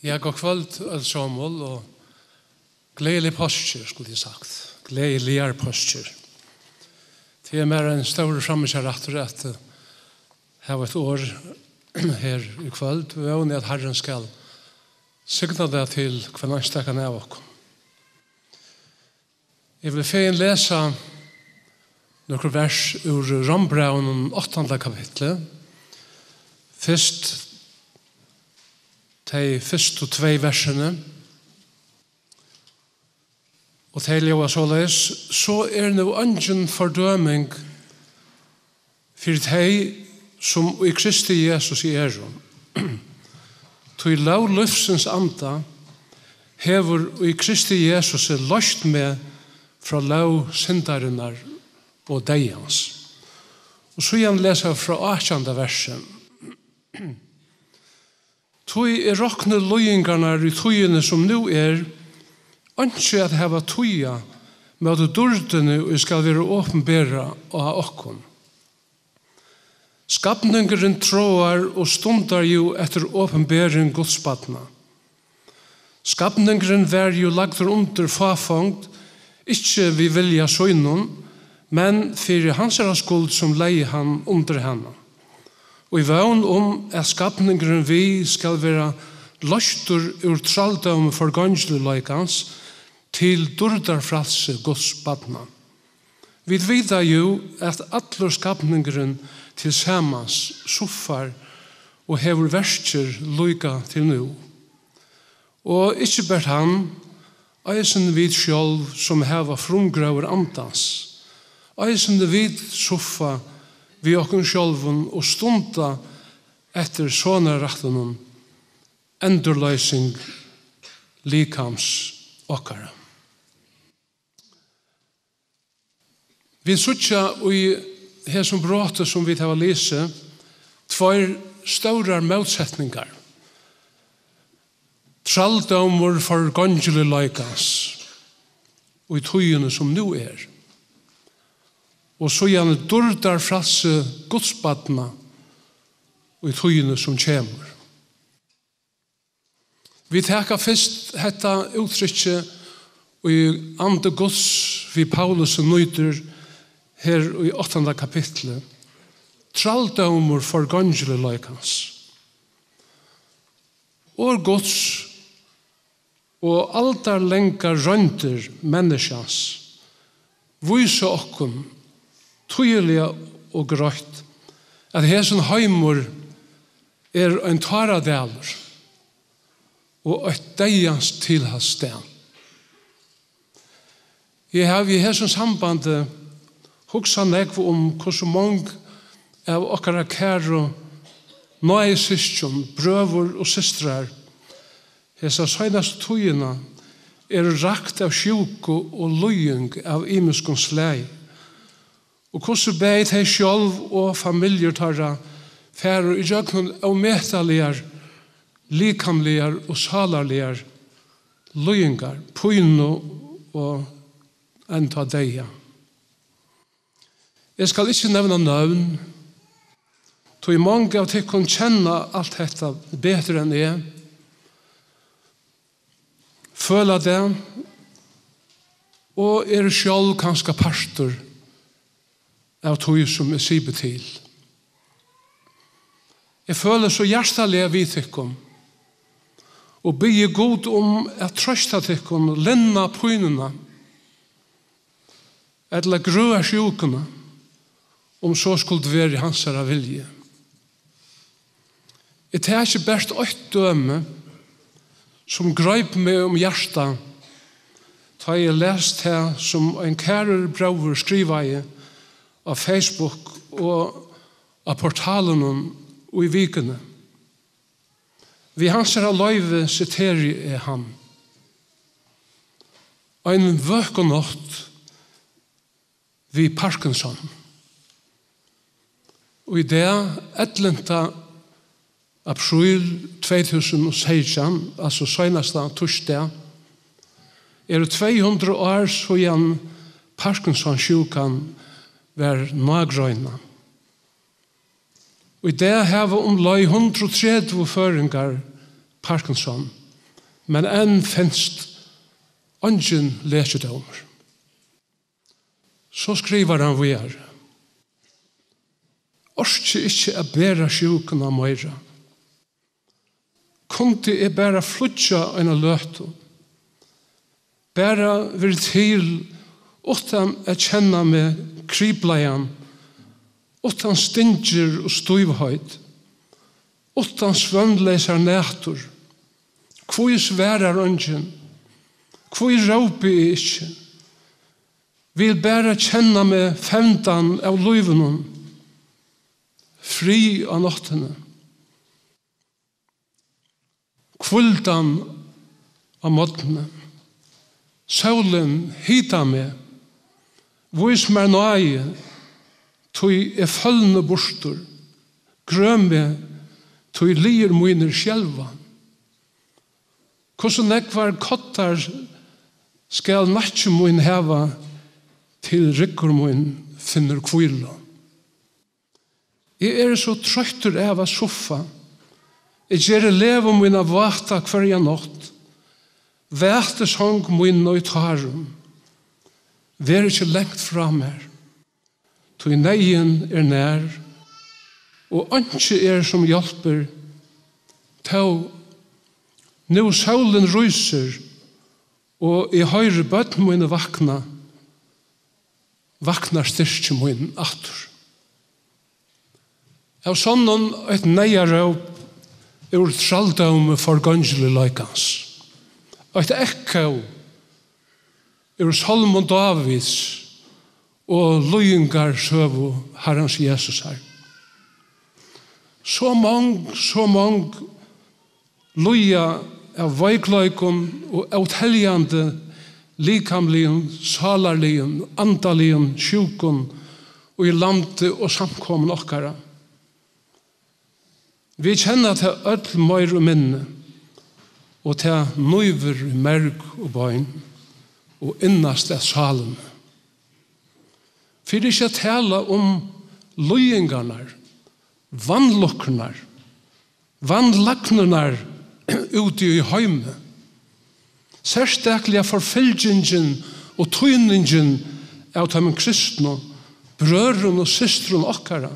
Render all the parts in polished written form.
Ja, god kvöld, allsammen, og gledelig påsker, skulle jeg sagt. Gledeligere påsker. Det mer en stor fremmedkjærretter at her var et år her i kvöld. Vi ønsker at Herren skal signa det til hver næstekene av oss. Jeg vil feien lese noen vers ur Rombraunen 8. kapitlet. Først de første 2 versene. Og til jeg var såleis, så nå ingen fordøming for de som i Kristi Jesus i Til lov løfsens anda hever i Kristi Jesus løst med fra lov syndarinnar og deians. Og så igjen leser fra 18. versen. Tui rokne løyingarna i tøyene som nu ønsker at heva tøya med at dordene skal være åpenbæra av okkon. Skapningeren tråar og stundar jo etter åpenbæring godsbatna. Skapningeren var jo lagdur under fafangt, ikkje vi vilja søgnon, men fyrir hansara skuld som lei han under henne. Og i vøvn at skapningeren vi skal være løstur ur traldom for gangsluleikans til durdarfralse godsbatna. Vi vita jo at allur skapningeren til samans suffar og hever verster loika til nu. Og ikkje bært han, eisen vid sjálv som heva frumgrauer andans, eisen vid suffa vi okkun sjálvun og stunda etter sånarattenun endurløysing likams okkara. Vi sutja i hesum brotet som vi har lese 2 stora motsetningar. Traldomur for gangsluleikans og i tøyene som nu og så gjerne durdar fralse godsbatna og i tøyene som kjemur. Vi teka fyrst hetta uttrykje og i andre gods vi Paulus nøyder her i 8. kapitlet. Traldomur for gangsluleikans. Og gods og aldar lengar røyndir menneskjans vysa okkun tøyelega og grøtt at hesen heimur ein taradalur og eit deians tilhaststed. Jeg har i hesen sambandet hugsa nekv hvordan mange av okkara kæru nøye syskjon, brøver og systrar hesa søgnast tøyina rakt av sjuko og løying av imuskon slei. Og hvordan beit hei sjálv og familjer tarra færer i jøknun av metaligar, likamligar og salarligar løyingar, pøyno og enta deia. Jeg skal ikke nevna navn, tog mange av tikkun kjenna alt dette bedre enn jeg, føla det, og sjálv kanskje pastor av tog som siber til. Jeg føler så hjertelig vid tikkum, og bygge god at trøsta tikkum, lenna pøynuna, eller grøa sjukuna, så skulle være i hansara vilje. Jeg tar ikke bært 8 døme som greip meg hjerta da jeg lest her som en kærer brauver skriva i av Facebook og av portalen og i vikene. Vi hansara løyve siteri han. Ein vøkonått vi Parkinson. Og i det 11. april 2016, altså seneste torsdag, 200 år siden Parkinson-sjukan var nagrøyna. Og i det har vi 130 føringar Parkinson, men enn finst ungen lekedømer. Så skriver han videre. Orske ikke er bæra sjukene meira. Kunde er bæra flutja en løtu. Bæra vil til utan å kjenne med kribleien, utan stinger og støyvhøyd, utan svømleser nætur. Hvor sverar ungen? Hvor råper jeg ikke? Vil bæra kjenne med femtan av løyvenen, fri av nattene. Kvuldan av måttene. Solen hita meg. Vis meg nøye, tog er følgende borster. Grøm meg, tog lir mine sjelva. Hvordan nekvar kottar skal natje min heva til rikker min finner kvila. Jeg er så trøytter av å soffa. Jeg gjør leve mine vata hver natt. Væte sang min nøytaren. Vær ikke lengt fra meg. Tog neien er nær. Og ikke er som hjelper. Tau, nå solen ryser, og jeg høyre bøtten mine vakna. Vaknar styrke min atter. Av sånn et neierøp ur traldom for gangelig løykans. Et ekko ur Salmon Davids og løyngar søvo Herrens Jesus her. Så mange løya av veikløykon og avteljande likamligen, salarligen, andaligen, sjukon og i landet og samkommen okkara. Vi kjenner til ødel møyr og minne, og til nøyver, merg og bøyn, og innast er salen. For ikke å tale om løyingarna, vannlokkarna, vannlaknarna ute i heime, sérstaklega forfylgingen og tøyningen av de kristne, brøren og systeren okkara,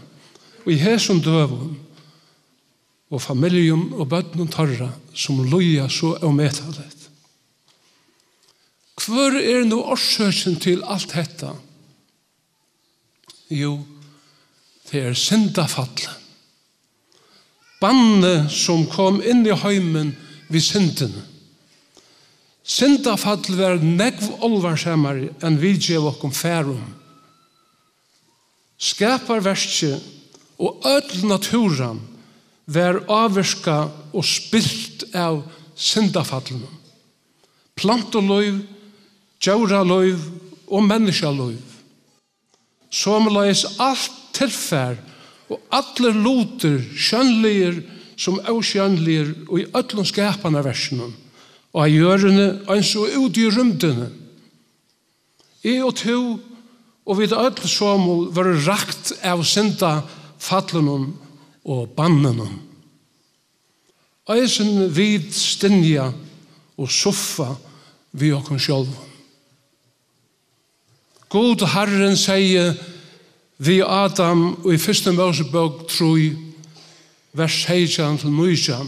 og i hesum døvun, og familien og bøtten torra som loja så ometalet. Hvor er nå årsøken til alt dette? Jo, det er syndafallet. Banne som kom inn i heimen ved syndene. Syndafallet var negv olvarsammere enn vi gjev okkom færum. Skaparverket og ødel naturen var avvirka og spilt av syndafallen. Planteløyv, djauraløyv og menneskeløyv. Somleis alt tilfær og alle loter, skjønnlige som avskjønnlige og i ødlom skapende versene, og av gjørende, og så ut i rymdene. Jeg og to, og vid ødlom som var rakt av syndafallen og bannen. Eisen vid stinja og soffa vi okken sjálf. God Herren sier vi Adam og i 1. Mosebok 3, vers 16-19,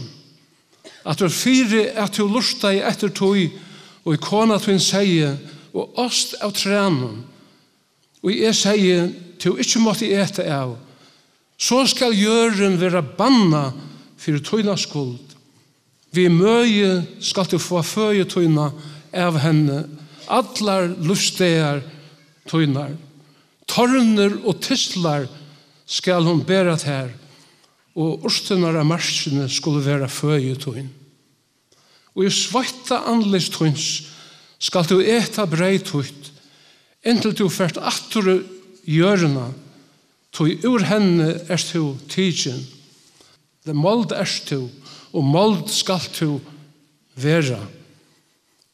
at det fire at du lusta i etter tog, og i kona tog sier, og ost av trænen, og jeg sier, til ikke måtte ete av, så skal jøren være banna for tøyna skuld. Vi møye skal du få føye tøyna av henne, allar lustegar tøynar. Torner og tistlar skal hun bæra her, og urstenar av marskene skulle være føye tøyn. Og i svarta anlis tøyns skal du eta breit tøyt, inntil du fært atter jørena, tøy ur henne erst du tidsin. Det mold erst du, og mold skal du være.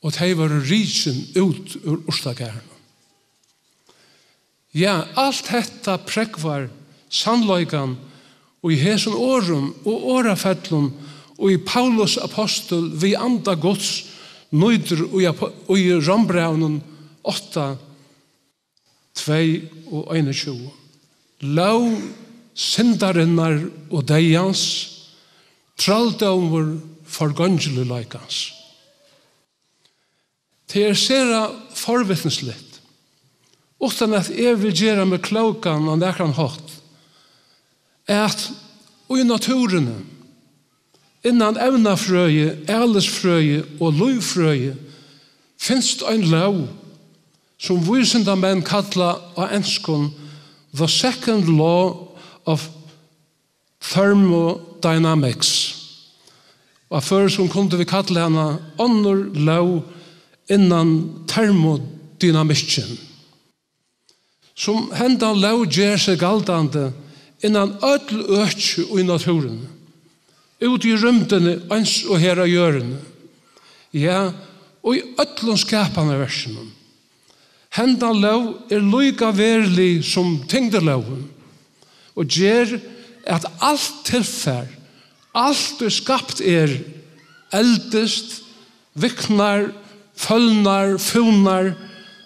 Og det var risen ut ur urstageren. Ja, alt detta prekvar sannløygan og i hesen åren og årafettlun og i Paulus apostel vi anda Guds nøyder og i Rombraunen 8, 2 og 21. Lov syndarinnar og deians, traldomur forgangelig laikans. Det sera forvittneslitt, utan at jeg vil gjøre med klokan og nekran hatt, at i naturen, innan evnafrøye, ælesfrøye og løyfrøye, finst ein lov som vísindamenn kalla av enskon the second law of thermodynamics. Og før som kunne vi kalla hana annor lov innan termodynamikken. Som hendan lov gjer seg galdande innan öll økje og i naturen. Ut i rymdene, ans og her av hjørene. Ja, og i öllun skapande versen. Hendan lov lyga verlig som tyngdeloven. Og gjer at alt tilfær, alt skapt eldest, viknar, følnar, funar,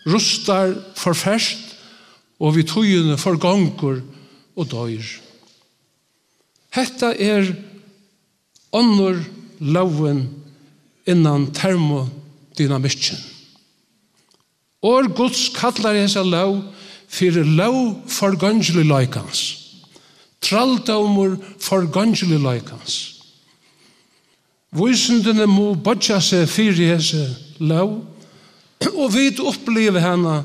rustar, forferst, og vi tøyene forgongur og døyr. Hetta annor loven innan termodynamikken. Og Guds kallar hesa lov fyrir lov forgangelig laikans. Traldomur forgangelig laikans. Vísindene må bodja seg fyrir hesa lov, og vi oppleve hana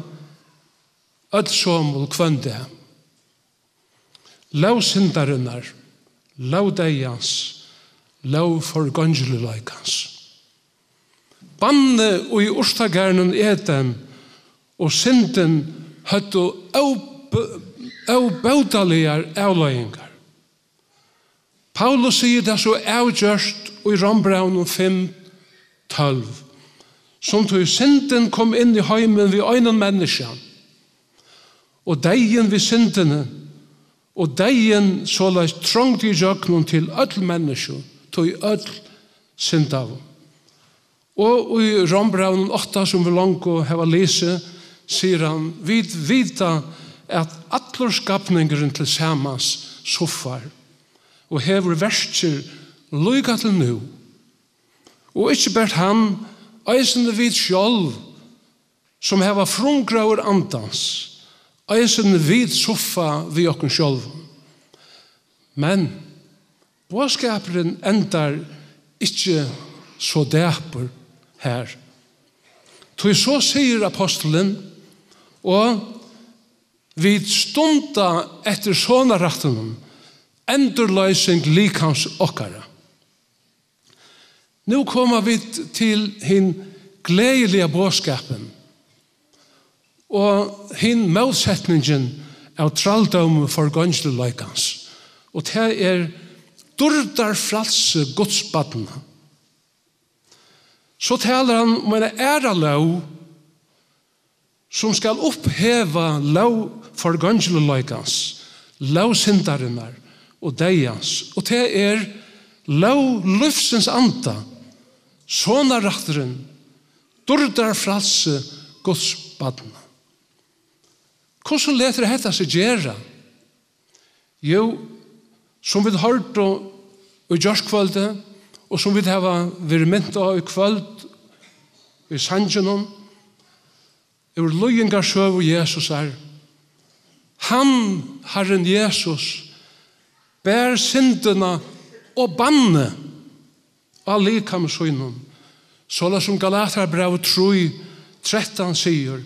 öllsomul kvønde. Lov syndarinnar, lov deians, lov forgangelig laikans. Banne og i urstagernen Eden og synden høttu avbautaligar avløyngar. Paulus sier det så avgjørst i Rombraunen 5:12. Som tog synden kom inn i heimen vid øynen menneskjan. Og deien vid syndene, og deien såleis trångt i jøknen til öll menneskjon, tog öll syndav. Og i Rombraunen 8, som vi langt hava lese, sier han, vi vita at allur skapningeren til samans soffar, og hever verster lyga til nu. Og ikkje bært han, eisende vid sjálv, som heva frungraur andans, eisende vid soffa vi okken sjálv. Men, båskaperen endar ikkje så dæper her. Tog så sier apostelen, og vi stunda etter sånne rettenen, endurløysing likans okkara. Nå kommer vi til hin gledelige båskapen, og hin målsetningen av traldom for gangelig likans. Og det durdar fralse godsbadna. Så taler han om en æra lov som skal oppheva lov for gangelig likans, lov syndarinnar og deians. Og det lov livsens anda, sånne retteren, durdar fralse godsbadna. Hvordan leter dette seg gjøre? Jo, som vi har hørt i jørskvöldet, og som vi har vært mynt av i kvöld, i Sanjanon, er løyengar sjøv Jesus Han, Herren Jesus, bær syndena og banne av likam søgnen. Såla som Galater brev 3:13 sier,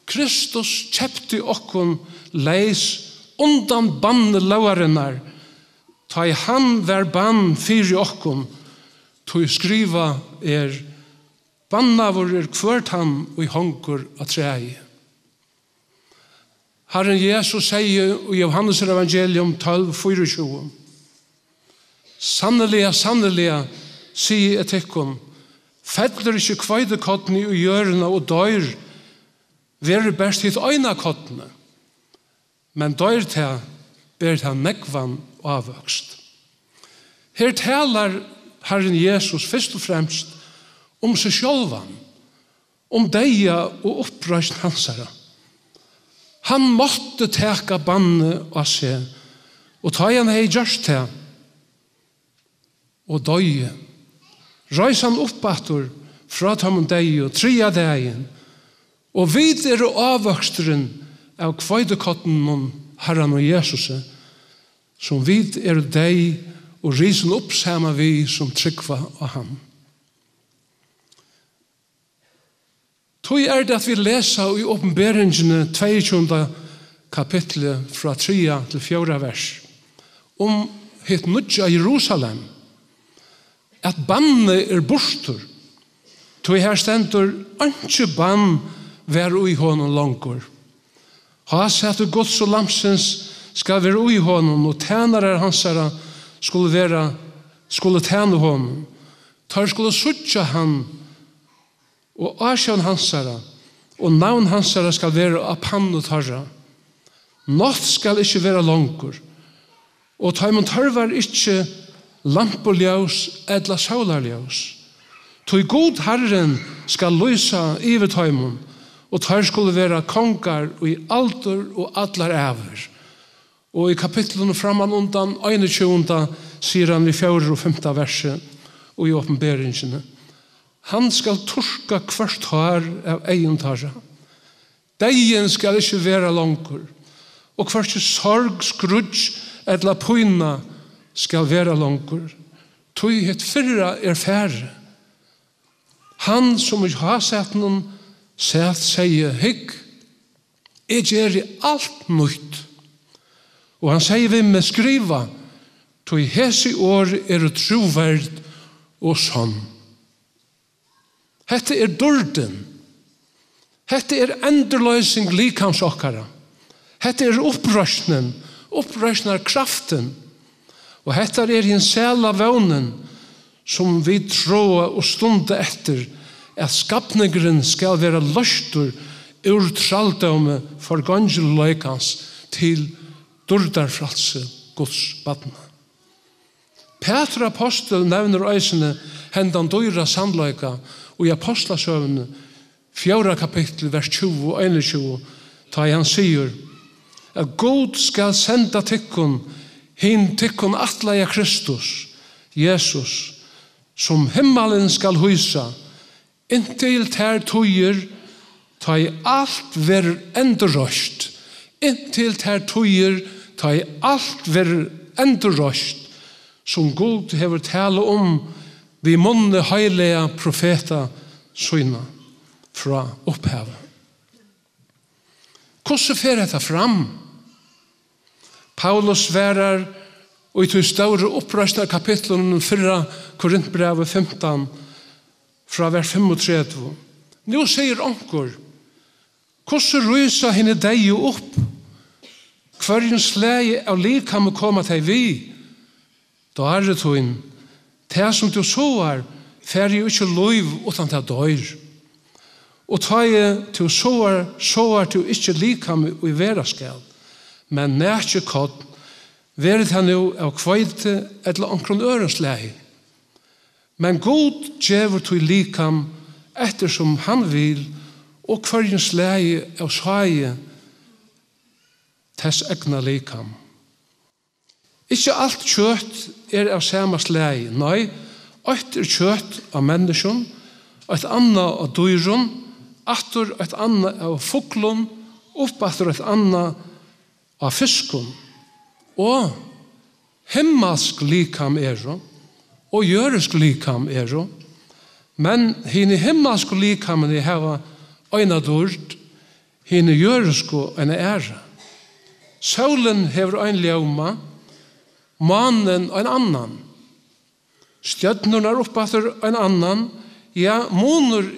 Kristus kjepti okkon leis undan banne lauarinnar, ta i han vær bann fyrir okkon, tog skriva bannavur kvart han og i hongur av trei. Herren Jesus sier i Johannes evangelium 12:24, Sanneliga, sanneliga, sier et ekkom, fettler ikkje kveidekottene i hjørna og døyr, vere best hit øyna kottene, men døyr til ber til nekvan avvøkst. Her talar Herren Jesus først og fremst seg sjálvan, deia og oppreist hansara. Han måtte teka banne av seg, og ta han hei gjørst det, og døye. Reis han oppatur fra tamon dei og tria dagen, og vid avvøksteren av kvøydekotten Herren og Jesus, som vid dei og risen opp sama vi som tryggva av ham. Tøy det at vi leser i åpenberingene 22. kapitlet fra 3 til 4 vers hitt nudja Jerusalem, at banne borster. Tøy her stendur ikke bann vær ui honom langur. Ha sett Guds og lamsens skal være ui honom, og tænare hansara skulle tæne honom. Tar skulle suttja han, og asjan hansara, og navn hansara skal være av pannu tarra. Natt skal ikke være langur, og taimon tarvar ikke lampuljós edla saularljós. Tøy god Herren skal lysa iver taimon, og tar skulle være kongar i alder og allar æver. Og i kapitlene framan undan 21. sier han i 4. og 5. verset og i åpenberingene. Han skal torska hvert hår av egen tarra. Deien skal ikke være langur, og hvert sorg, skrudj, edla pøyna skal være langur. Tøy het fyrra færre. Han som har sett noen sett sier, hygg, jeg gjør alt nytt. Og han sier vi med skriva, tøy hesi år troverd og sånn. Hette dörden. Hette enderløsing likans okkara. Hette opprøsnar kraften. Og hette en sæla vånen som vi tråa og stunde etter at skapningren skal være løstur ur tralldømme for gangeløykans til durdarfralse Guds badna. Petra apostel nevner øysene hendan dyra sandløyka og i apostlasøvene 4. kapittel vers 20 og 21 ta han sier at God skal senda tikkun atleia Kristus Jesus som himmelen skal hysa inntil ter tøyer ta i alt ver endurrøst inntil ter tøyer ta i alt ver endurrøst som God hever tale vi munne heilige profeta syna fra opphavet. Hvordan fer dette fram? Paulus sverar og i to store opprøsta kapitlen 4 Korintbrevet 15 fra vers 35. Nå sier onkur, hvordan rysa henne deg opp? Hverjen sleg av likam koma til vi? Da det tøyn, det som du såar, fer jo ikke lov utan til døyr. Og ta til såar til ikke likam i vera skal, men nætje kod, verit han jo av kveite eller omkron ørensleg. Men god djever til likam ettersom han vil, og hverjen sleg av svaie tess egna likam. Ikke alt kjøtt av samme slag. Nei, ett kjøtt av mennesken, et annet av dyren, atter et annet av fuglen, oppatter et annet av fisken. Og himmelsk likam og jøresk likam men hine himmelsk likam har øyne dård, hine jøresk en ære. Solen hever ein ljøma, mannen en annan. Stjøtnerne oppatter en annan. Ja, moner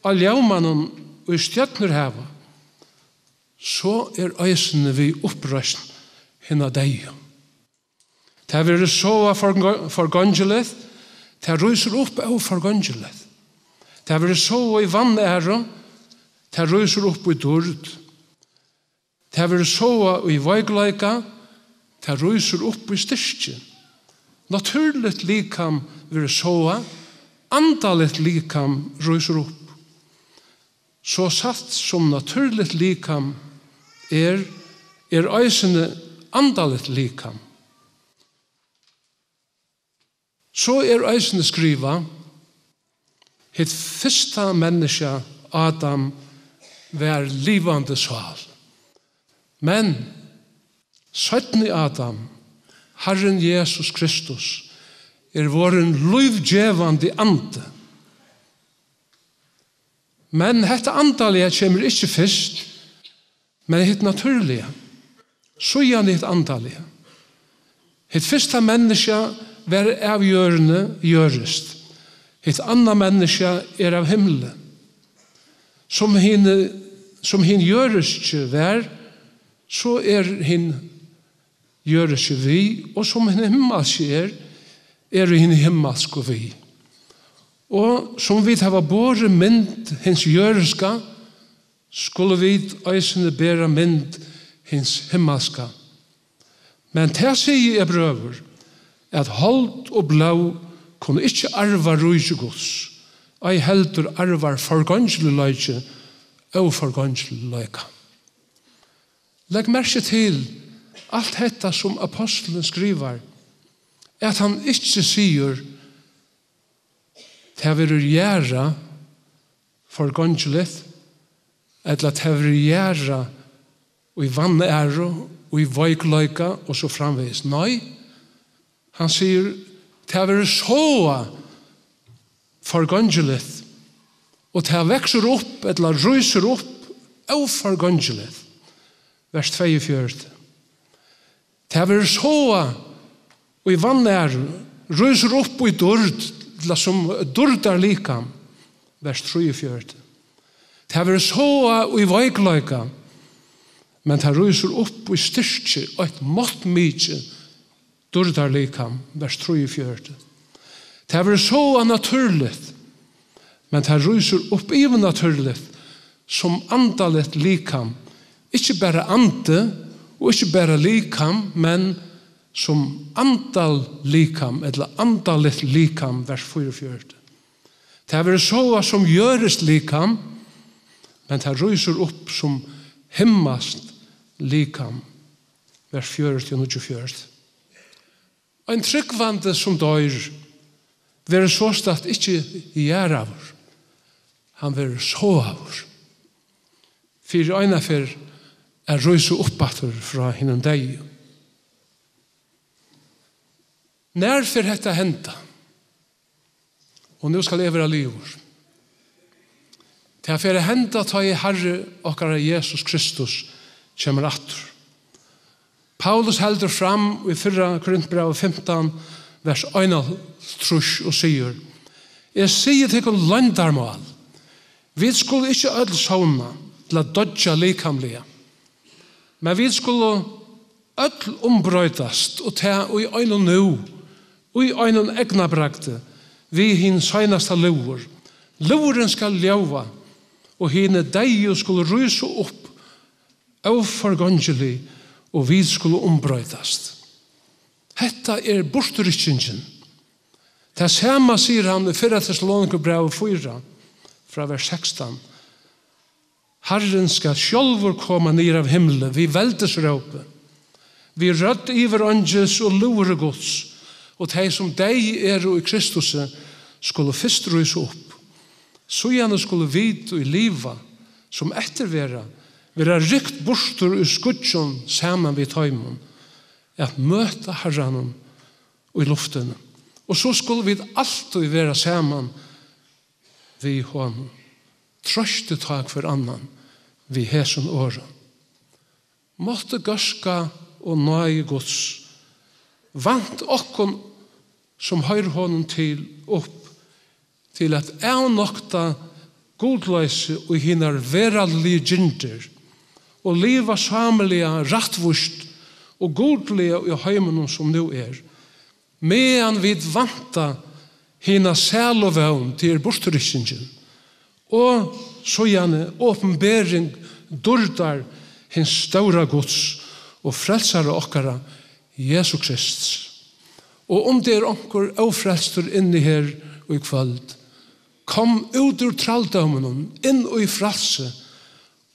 av ljømannen og stjøtner heva. Så øysene vi opprøst henne deg. Det er vært så forgangelet, det ryser opp av forgangelet. Det er vært så i vannære, det ryser opp i dård. Det er vært så i veigleika, det ryser opp i styrke. Naturligt likam vil såa, andaligt likam ryser upp. Så satt som naturligt likam eisene andaligt likam. Så eisene skriva, het fyrsta menneska Adam var livande sval. Men søttni Adam, Herren Jesus Kristus, våren livgjevande ande. Men hetta andalige kommer ikke først, men hitt naturlige. Så gjerne hitt andalige. Hitt første menneske var avgjørende gjørest. Hitt andre menneske av himmelen. Som hin gjørest var, så hin gjørest vi, og som hin himmelske hin himmelske vi. Og som vi har båret mynd hins gjøreska, skulle vi eisene bære mynd hins himmelska. Men det sier jeg brøver, at hold og blå kunne ikke arva rujsegods, ei heldur arvar forgangslig løyke og forgangslig løyke. Legg merke til alt dette som apostelen skriver, at han ikke sier det vil gjøre forgangslig, eller det vil gjøre i vannære, og i veikløyke, og så framvis. Nei, han sier det vil så forgangslig, og det vekser opp, eller ryser opp, og forgangslig. Vers 42. Det vil så og i vannære, ryser opp og i dørd, som dørdar likam, vers 43. Det vil så og i veikløyka, men det ryser opp og i styrke og et mått mykje dørdar likam, vers 43. Det vil så naturligt, men det ryser opp even naturligt, som andalet likam, ikke bare ande, og ikke bare likam, men som andal likam, eller andalit likam, vers 44. Det er så som gjøres likam, men det ryser opp som himmast likam, vers 40 og 24. En tryggvande som dør, vil så stått ikke gjør av, han vil så av. For øyne for ryser oppatter fra hinnom deg. När för detta hända? Och nu ska leva livet. Det är för att hända ta i Herre och Jesus Kristus kommer åter. Paulus helder fram i 4 Korintbrev 15, vers 1 og sier, jeg sier til en landarmål, vi skulle ikke ødel sauna til å dodja likamlige, men vi skulle ødel ombrøydast og ta i øyne nå, og i øyne egna brakte, vi hin søgnast av lover. Loveren skal ljøva, og hine deg skulle ryse opp, og forgangelig, og vi skulle ombrøydast. Hetta bortrykkingen. Det samme sier han i 4 Tessalonikerbrev 4, fra vers 16. Herren skal sjølvor komme ned av himmelen, vi veldes råpe. Vi rødt iver åndes og lure gods, og de som deg i Kristus skulle først ryse opp. Så gjerne skulle vi i livet, som ettervære, være rykt borster i skudjon sammen vid tøymon, at møte Herren i luften. Og så skulle vi alltid være sammen vid hånden. Trøste tak for annan vid hesen åren. Måtte gørska og nøye gods vant okkon som høyr honom til opp til at nokta godløse og hinnar verallige gynder og liva samelige rattvust og godlige i heimen som nu medan vi vanta hina sæl og vøvn til bortrykkingen og så gjerne åpenbering dordar hins stora gods og frelsare okkara Jesus Kristus. Og om det onker ofrelster inni her og i kvöld, kom ut ur tralldømmen, inn og i fralse,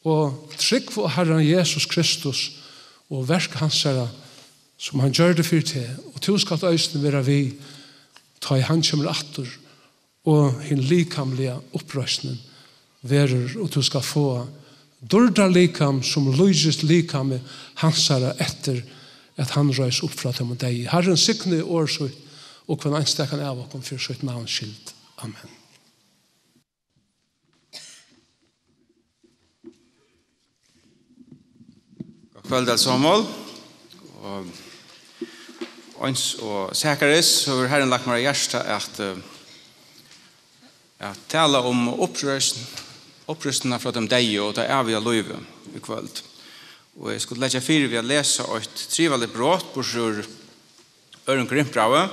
og trygg for Herren Jesus Kristus, og verk hans herre, som han gjør det for til, og til skal øyne være vi, ta i han kommer atter, og hin likamlige opprøsning verer, og til skal få dårda likam som lyses likam hans herre etter at han røys opp fra dem og deg. Herren sikne årsøy, og hver enstekan av oss for sitt navn skilt. Amen. God kveld allesammel. Og Øns og Sakaris, så har Herren lagt meg i hjertet at tale om opprøstene fra dem deg og det evige løyve i kveld. Og jeg skulle legge fire ved å lese et triveldig brott på Øren Korinthbrave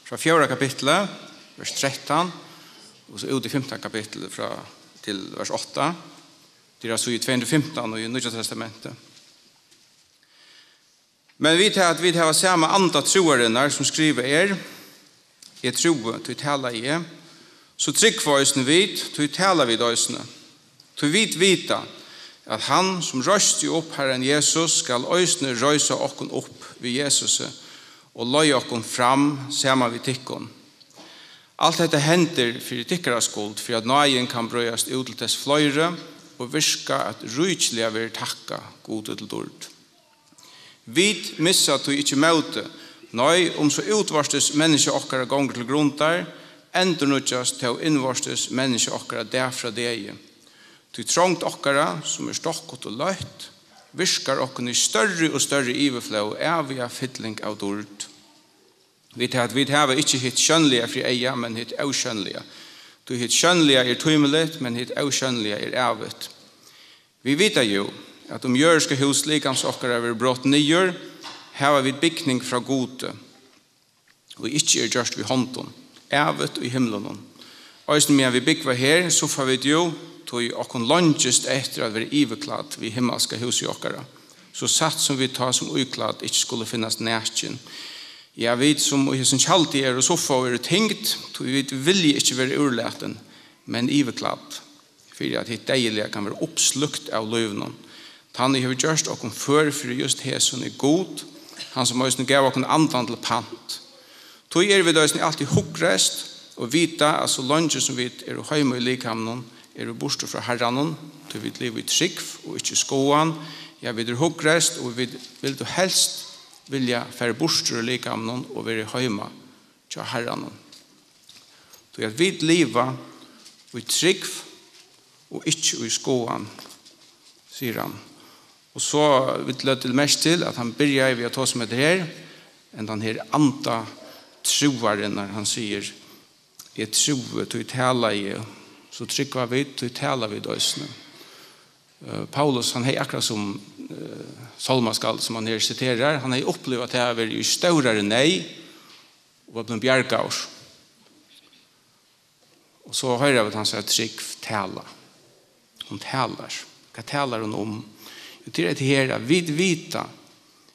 fra 4. kapittelet, vers 13, og så ut i 5. kapittelet til vers 8. Det er altså i 215 og i Nya Testamentet. Men vi tar at vi har samme andre troere som skriver jeg tror til tala jeg, så trygg for ossene vid, til tala vid ossene. Til vita at han som røste opp Herren Jesus skal ossene røyse okken opp ved Jesus og løye okken fram sammen vid tikkon. Alt dette hender for tikkeres skuld, for at nøyen kan brøyast ut til dess fløyre og virka at rujtlige vil takka god til dård. Vi missa to ikke møte, nøy om så utvarstes menneske okkara gonger til gruntar, ender nødjast til innvarstes menneske okkara derfra deg. Til trångt okkara, som stokkot og løyt, virkar okkara i større og større iverflå evige fytling av dård. Vi tar at vi har ikke hitt skjønlige fri eia, men hitt avskjønlige. Du hitt skjønlige tøymeligt, men hitt avskjønlige evet. Vi vet jo at om jørske hus likans okkara er brått nyer, har vi byggning fra gode, og ikke gjørst vi hånden, evet og i himmelen. Og når vi bygger her, så får vi jo, tog okkon langest etter at vi er iverklad vi himmelske hus i okkara. Så satt som vi tar som uklad, ikke skulle finnes nærkjen. Jeg vet som og som alltid og så får vi tenkt, tog vi vilje ikke være urleten, men iverklad, for at hitt deilige kan være oppslukt av løvnen. Han har gjort okken for just hæsen god, han som også gav okken andan til pant. Tog vi da alltid huggrest og vita at så langt som vi er høyme i likhamnen, er vi borste fra herranen, tog vi lever i trygg og ikke skoan. Ja, vi er huggrest og vi vil du helst vilja færre borste i likhamnen og være høyme til herranen. Tog at vi lever i trygg og ikke i skoan, sier han. Og så vil det til mest til at han begynner ved å ta som det her, enn den her anta troaren når han sier jeg tror til å tale i, så trykker vi til å tale vid øsene. Paulus, han har akkurat som Salmaskall som han her siterer, han har opplevd at det er i større nei og var blant bjergaur. Og så hører jeg at han sier trygg tale. Hun taler. Hva taler hun om? Det er her at vi vita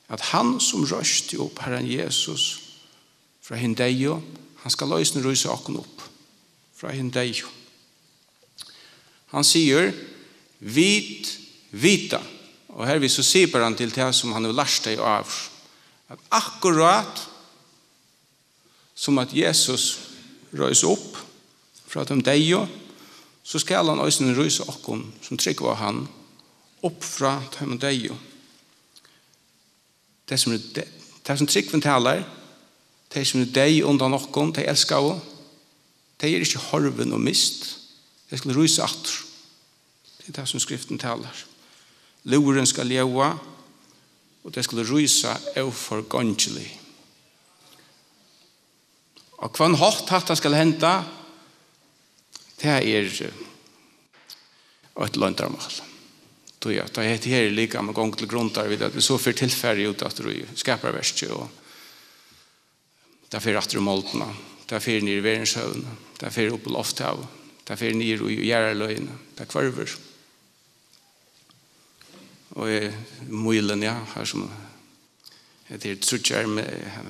at han som røste opp Herren Jesus fra hindeio, han skal løsne røyse okken opp fra hindeio. Han sier vita, og her vi så sier han til det som han har lært deg av, at akkurat som at Jesus røyse opp fra hindeio, så skal han løsne røyse okken som trygg var han opp fra dem og deg. Det som tryggven taler, det som er deg undan noen, de elsker også, de er ikke horven og mist, de skal ruse atter. Det er det som skriften taler. Loren skal leva, og de skal ruse uforgångelig. Og hva en hatt det skal hente, det er et løndramål. Ja, det er her lika med gång til grunn der, at vi så for tilfære ut at vi skapar verset, og det er for atter måltene, det er for nere i verdenshøvene, det er for opp på lofthav, det er for nere i gjerreløyene, det er kvarver. Og møylen, ja, her som heter trutjer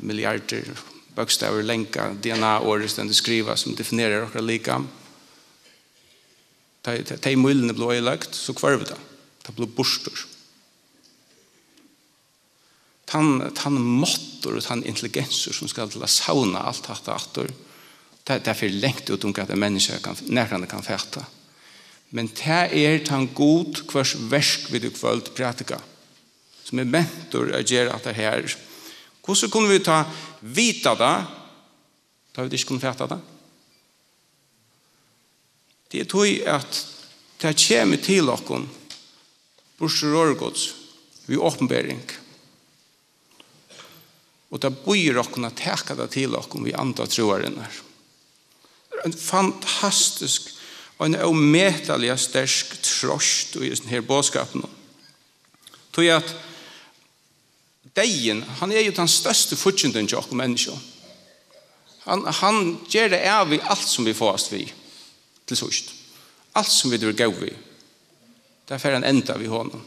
milliarder bokstäver länka DNA-året den det skriva som definierar och lika. Ta i mullene blå i lagt, så kvarv det. Det blir borstor. Han måttor och han intelligenser som skal til å sauna alt dette atter. Det er for lengt ut om at en menneske nærkende kan fæta. Men det han god hvers versk vi du kvöld pratika. Som mentor å gjøre at det her. Hvordan kunne vi ta vita det? Da vi ikke kunne fæta det? Det tog at det kommer til okken bursor årgods vi åpenbering. Og det bøyer okken å teka det til okken vi andre troeren her. En fantastisk og en ometelig sterk trost i denne bådskapen. Tog at deien, han jo den største fortjenten til okken mennesker. Han gjør det av i alt som vi får oss vi til sørst. Alt som vi drar gav vi. Derfor han enda vi honom.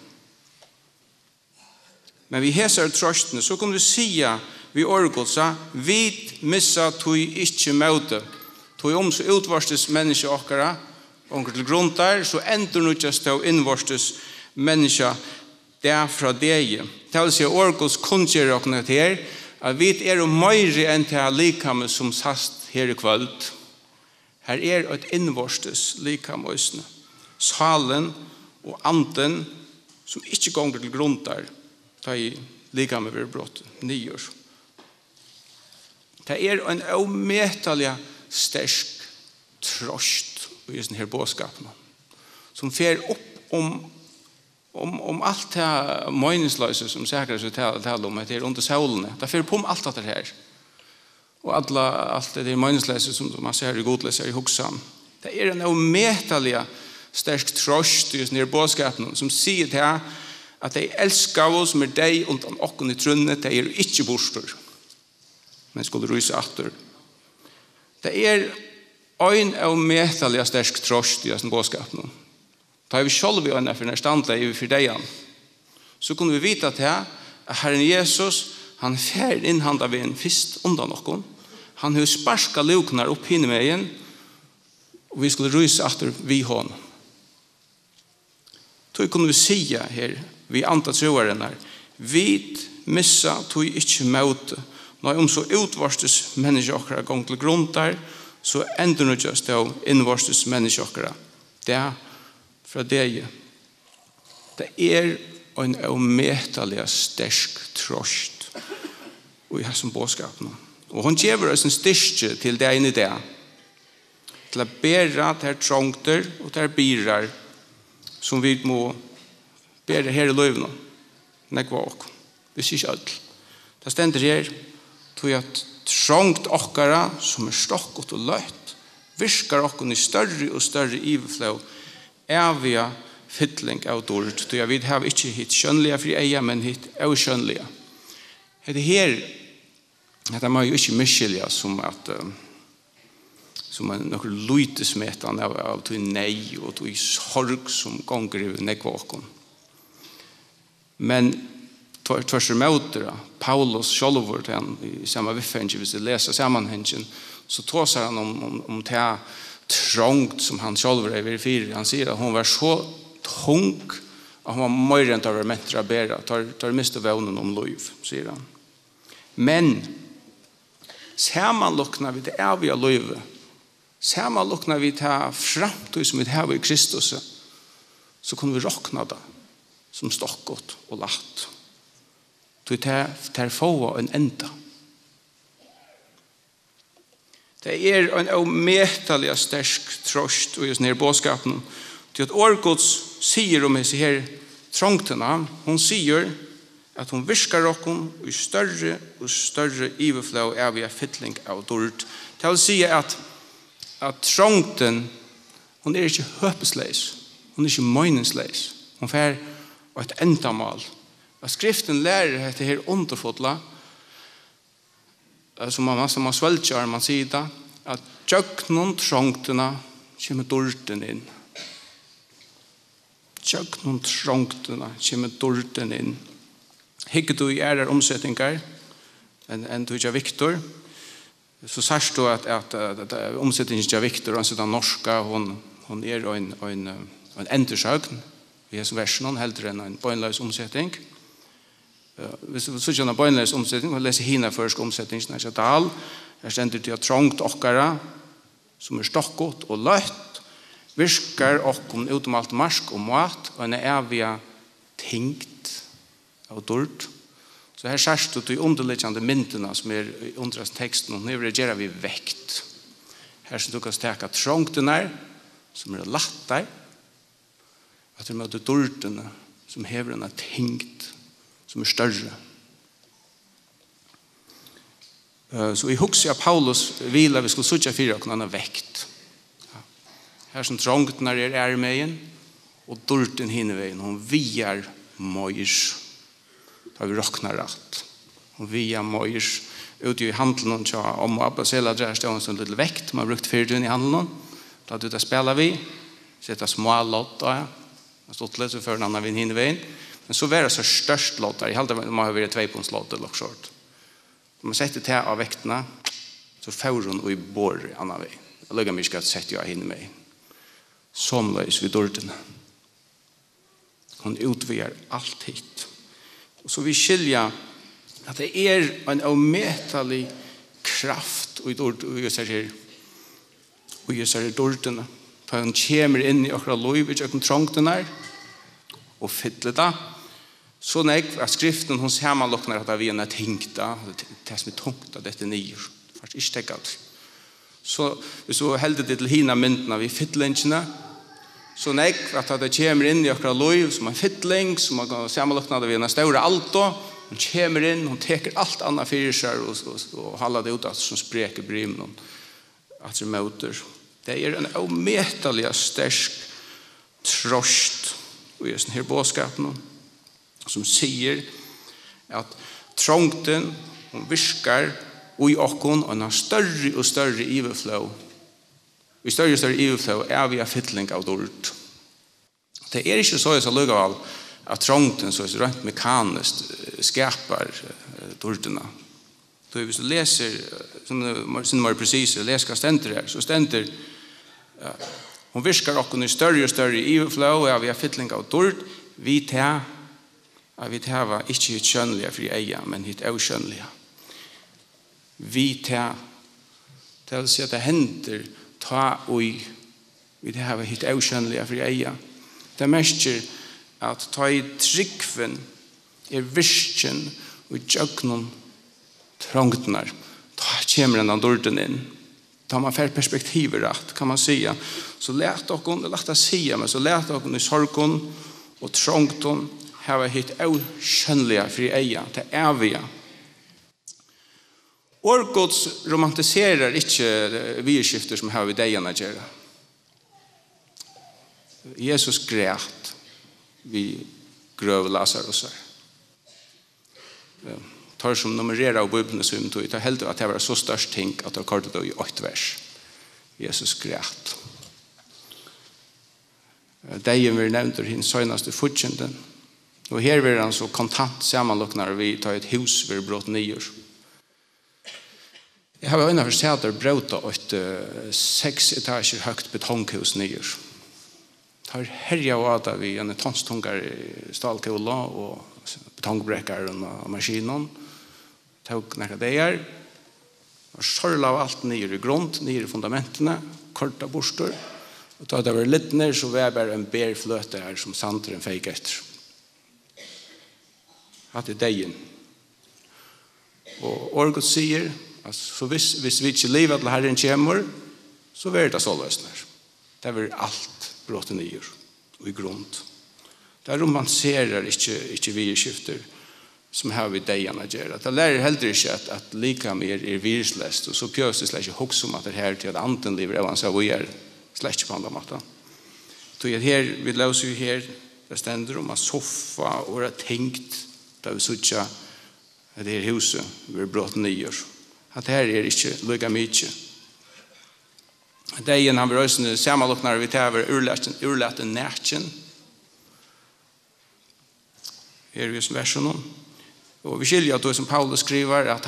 Men vi heser trøstene, så kan vi sige vi orgolsa, vi missa tog ikke møte. Tog så utvarstes menneske okkara, onker til grunn der, så ender nødjast av innvarstes menneske derfra deg. Det vil si orgols kunngjør okkene til at vi mer enn til likame som sast her i kvöld. Her et innvarstes likame òsne. Salen og anden som ikke gonger til grunn der, ta i likame ved brott, nyår. Det en ometelig sterk trost i denne bådskapen, som fer opp om alt det meningsløse som sikkert så taler om, det under solene. Det fer på om alt dette her. Og alt det meningsløse som man ser i godleser i hoksan. Det en ometelig sterk trost i denne bådskapen, som sier til at de elsker oss med deg undan okken i trunnet, de ikke bostor, men skulle ryse atter. Det en av metaliga sterk trost i denne bådskapen. Da vi selv i øynene for denne standlet for deg, så kunne vi vite til at Herren Jesus, han fer innhanda ved en fist undan okken. Han har sparska luknar opp hinne med igjen, og vi skulle ryse atter vi hånd. Så kunne vi sige her, vi antar troeren her, vi missa tog ikke møte. Når så utvarstes mennesker gang til grunn der, så ender det just av innvarstes mennesker. Det fra deg. Det en ometelig sterk trost i hans bådskapen. Og hun gjør oss en styrke til det ene det. Til å bære til trångter og til byrer som vi må bære her i løvene. Nekva okk. Hvis ikke alt. Det stender her til at trångt okkara som stokkot og løtt virkar okkon i større og større iveflå evige fytling av dård. Så vi har ikke hitt skjønnelige fri eia, men hitt av skjønnelige. Det her det må jo ikke miskylja som noe lutesmetan av tog nei og tog sorg som gonger i nekvåken. Men tvers møter Paulus sjølvord i samme viffengen, hvis du leser sammenhengen, så tåser han om det trångt som han sjølvord i fire. Han sier at hun var så tung at hun var mer enn til å være mentra bæra, tar miste vevnen om liv, sier han. Men sammanlukna vi det evige livet, sammanlukna vi til framtid som vi har i Kristus, så kunne vi råkna det som stokkot og latt. Det få en enda. Det en ometelig sterk trost i denne bådskapen til at Årgods sier om disse her trångtene. Hun sier at hun virkar okken i større og større iveflå av en fytling av dård. Det vil si at trångten hun ikke høpesleis. Hun ikke meningsleis. Hun får et endamål. At skriften lærer dette her underfotla, som man svelger, man sier det, at tjøknen trångtene kommer dården inn. Tjøknen trångtene kommer dården inn. Hikker du i omsetninger, enn du ikke Victor, så särskilt då att omsättningen är viktig och så norska hon är en entersögn i som versen hellre än en bönlös omsättning. Hvis vi så känner bönlös omsättning och läser hina försk omsättning när jag tal är ständer till att trångt okkara som stockot och lött viskar och kom ut allt marsk och mat och en eviga tingt av dort. Så här särskilt då de underliggande mynterna som under texten och nu reagerar vi väkt. Här som du kan stäcka trångten som lattar. Att det möter dorten som hever en tingt som större. Så i huset av Paulus vilar vi skulle söka fyra och annan väkt. Här som trångten är med och dorten hinner vägen. Hon viar mojs. Har vi rocknar rätt. Och via mojs ute i handeln och om Abba Sela där står en sån liten väkt man brukt för den i handeln. Då hade det spelar vi sätta små lottar. Jag stod lite för en annan vin hinner vägen. Men så var det så störst lottar. I halva man har varit 2 punkt lott eller short. Om man sätter till av väkterna så får hon och i bor annan väg. Jag lägger mig ska sätta jag hinner med. Som lös vid dörren. Hon utvigar allt hit. Och så vi skilja att det är en omätlig kraft och i så här dörren. För han kommer in i akkurat lov i kjøkken trångten og fyller det. Så når jeg skriften hos hemmelokkene at vi er tenkta, det som er tungt av dette nye, faktisk ikke tenkert. Så hvis du heldig det til hina myndene vi fyllingene, så når jeg at det kommer inn i akkurat lov som en fylling, som er hemmelokkene at vi er større alto, hun kommer inn, hun teker alt annet fyrir seg og holder det ut at som spreker brymen at det møter. Det är en omätlig stark trost och just den här bådskapen som säger att trångten hon viskar och i okon och en större och större överflow. Vi större och större överflow är vi fyllning av dort. Det är inte så att lugga att trångten så är rent mekaniskt skapar dorterna. Då vi så läser som mer precis läska ständer här så ständer hon viskar och i större och större överflow och vi har fyllning av dort vi tar att vi har inte ett skönliga för eja men ett oskönliga vi tar till sig att det händer ta och vi har ett oskönliga för eja det märker att ta i tryckven är visken och jöknon trångtnar ta kommer den av dorten in tar man för perspektiv rätt kan man säga så lät och hon lät att säga men så lät och i sorgon och trångton har hit oskönliga för eja till eviga Orgods romantiserar inte vidskifter som har vid dejarna göra Jesus grät vi gröv Lazarus tar som nummerera av Bibeln som tog. Det är helt att det var så störst ting att det kortet då i 8 vers. Jesus grät. Dejen vi nämnde hin sönaste fortsänden. Och här blir han så kontant sammanlocknar vi tar ett hus vid brott 9. Jag har ena försett att bråta ett 6 etager högt betonghus 9. Tar härja och att vi en tonstungar stalkola och betongbräckar och maskinen. Tog några dagar och skörla av allt ner i grund, ner i fundamentena, korta borstor. Och då det var lite ner så var bara en bärflöte här som santren fick efter. Att det är dejen. Och Orgot säger att så hvis vi inte lever till Herren kommer så var det så lösnar. Det var allt brått ner och i grund. Det romanserar inte vi skifter som har vi dejarna göra. Det lär heller inte att lika mer är virslöst och så pjösligt släck också om att det här till att anten lever även så vi är släck på andra matta. Så här vi läser ju här det ständer om att soffa och det tänkt där vi sucha det här huset vi brott ner. Att det här är inte lika mycket. Dejen han rösten sammanlocknar vi täver urlätten närchen. Här är ju versen. Och vi skiljer att då som Paulus skriver att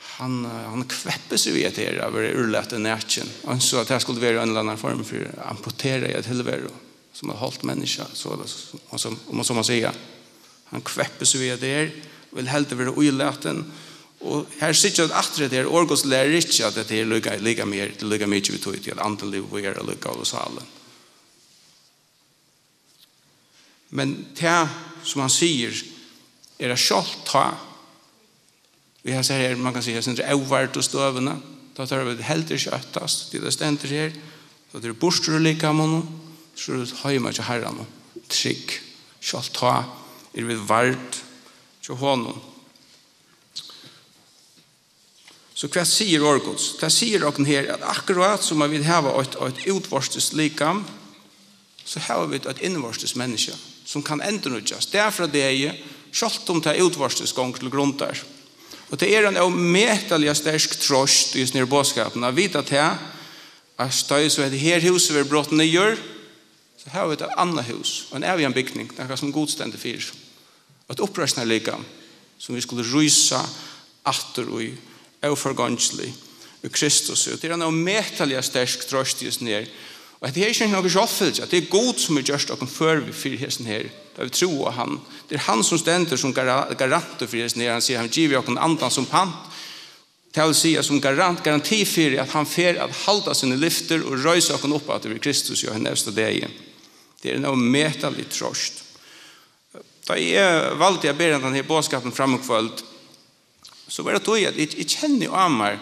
han kvepper sig vid det här över urlätt en nätchen. Han sa att det skulle vara en eller annan form för att amputera ett tillvaro som har hållit människa, som man säger. Han kvepper sig vid det här, vill helt vara olätten. Och här sitter jag att det är orgos lär inte att det är lika mycket vi tog till att antaliv och är lika av oss alla. Men det som han säger är det självt ta. Vi har sagt här, man kan säga att det är ovärt och stövna. Då tar vi det helt köttast. Det ständer här. Då är det bostor och lika med honom. Så det har man inte herran. Trygg. Självt ta. Är vi värt till honom. Så vad säger Orgods? Det säger också här att akkurat som man vill ha ett utvarstes likam, så har vi ett invarstes människa som kan ändras. Därför det är självt om det är utvarstes gång till grund där. Och det är en omätaliga stark tröst i sin bådskapen att vita till att det så att det här huset är brott ner, så har vi ett annat hus, en evig byggning, det är som godständig fyr. Ett upprörsande likam som vi skulle rysa åter och oförgångslig i Kristus. Det är en omätaliga stark tröst i sin här. Och det är inte något uppfyllelse. Det är god som är just och för vi för hesten här. Där vi tror att han. Det är han som ständer som garanter för hesten här. Han säger att han giver en annan som pant. Det vill säga som garanti för att han får att halda sina lyfter och röjsa och upp att det är Kristus och nästa dag. Det är en omätelig tröst. Da jeg valgte jeg ber den her bådskapen framkvöld, så var det då at jeg kjenner jo av meg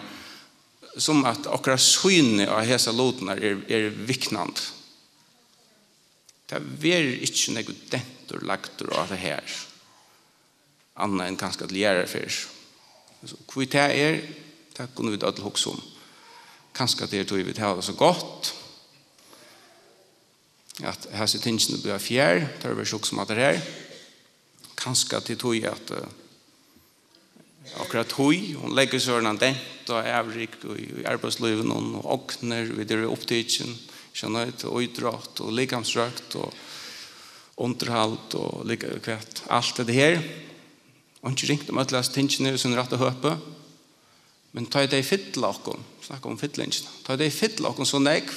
som at akkurat synet av hese låtene er viknand. Det er ikke noe dentor lagtor av det her, annet enn kanskje at lære først. Hvor det det kunne vi da til hokse om. Kanskje at det tog vi til det så godt, at hese tingene blir fjær, det er også som at det her. Kanskje at det tog at akkurat høy, hun legger seg en dent og avrik i arbeidslivet og åkner, vi der opptidsen, kjennet, og idrott, og likamsrøkt, og underhalt, og likakvett. Alt det her. Og ikke ringt om at lese tingene som rett og høpe, men ta det i fytlakken, snakk om fytlingen, ta det i fytlakken så negv,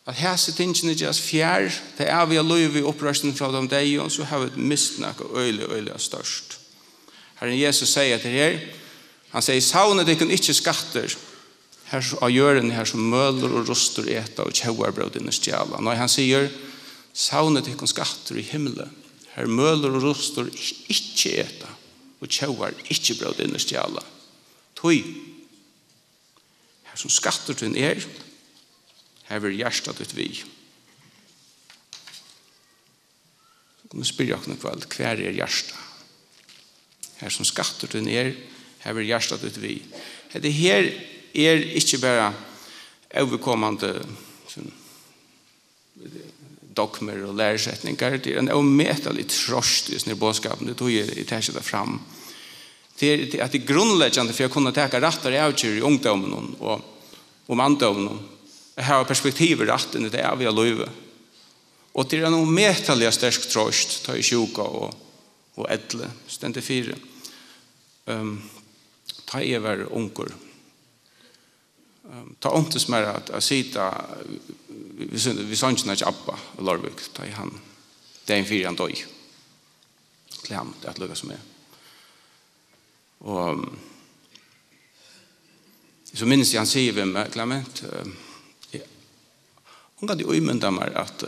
at hese tingene ikke er fjær, det er vi lov i opprørsten fra de deg, og så har vi mistnakk og øyelig størst. Herren Jesus sier til her, han sier, savnet ikke skatter, her av gjøren her som møler og roster eta og tjauar brød inn i stjala. Når han sier, savnet ikke skatter i himmelen, her møler og roster ikke eta og tjauar ikke brød inn i stjala. Tøy, her som skatter til her vil hjertet ut vi. Så kan vi spørre dere kveld, hver hjertet? Her som skatter til her vil hjertet ut vi. Det her ikke bare overkommende dogmer og læresetninger. Det en ometelig trost i sin bådskapen. Det tog jeg tar seg det fram. Det at det grunnleggende for å kunne ta rettere avgjør i ungdommen og manndommen. Jeg har perspektivet rett inn i det vi har løyve. Og det en ometelig sterk trost ta i sjuka og edle, stendig fire. Ta i var unger. Ta ontes mer at sita, vi sa ikke ikke Abba og Larvik, ta i han. Det en fire han døy. Til ham, det er et løyve som Og så minnes jeg han sier ved meg, Clement, hun hadde jo umynda meg at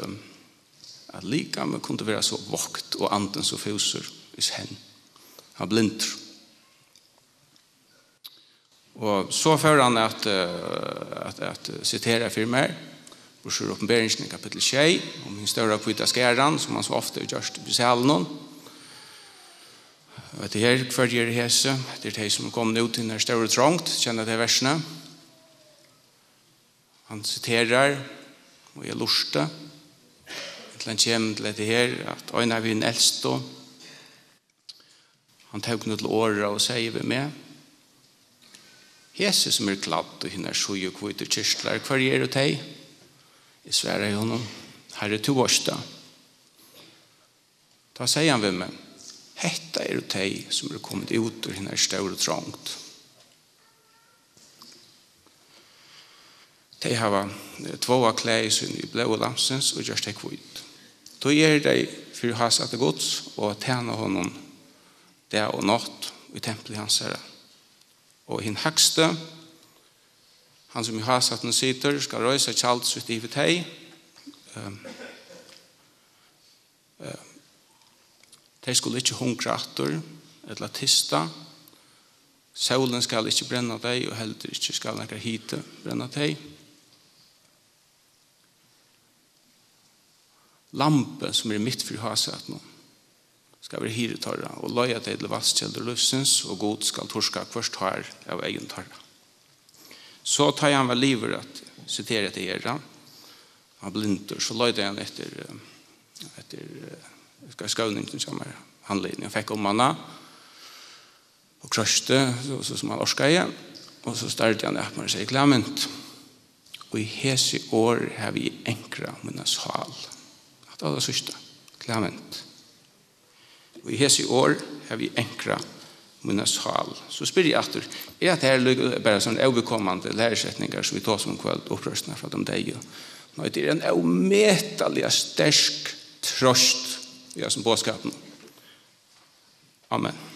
lika med kunne være så vokt og anden så fuser hvis hen. Han blind. Og så fører han at sitere for meg, Borsur Åpenberingen i kapittel 6, om min større kvita skæren, som han så ofte har gjort i salen. Og det her hver gjør hese, det er de som kom ut til den større trångt, kjenner det versene. Han siterer, og jeg lurste, til han kommer til dette her, at øyne er vi en eldste. Han tar noe til året og sier ved meg, Jesus som er glatt og henne er så og kvitt og kyrstler, hver gjør det deg? Jeg sverre i honom, Herre to årsta. Da sier han ved meg, hetta er det deg som er kommet ut ur henne er større trångt. de har två kläder i blå lamsens och just det kvitt. Då är det för att ha satt det gods och tjäna honom där och natt i templet hans herre. Och hin högste, han som har satt den sitter, ska röjsa kjalt sitt i teg. De skulle ikke hungre atter, eller tista. Solen skal ikke brenne deg, og heller ikke skal noe hite brenne deg. Lampe som mitt for haset nå, skal være hiretorra, og løye deg til vastkjelder løsens, og god skal torska først her av egen torra. Så tar han vel livet at sitere til era, han blinter, så løyde han etter skavningen som handledning. Jeg fikk om manna, og krøste, så som han orska igjen, og så startet han at man sier, Clement, og i hese år har vi enkra munnas hal. Det var det sørste, Clement. Og i hese år har vi enkra munnas hal. Så spyr jeg etter, at det er bare sånne overkommende læresetninger som vi tar som kveld opprøstene fra de deg. Nå det er en ometelig sterk trøst i som bådskapen. Amen.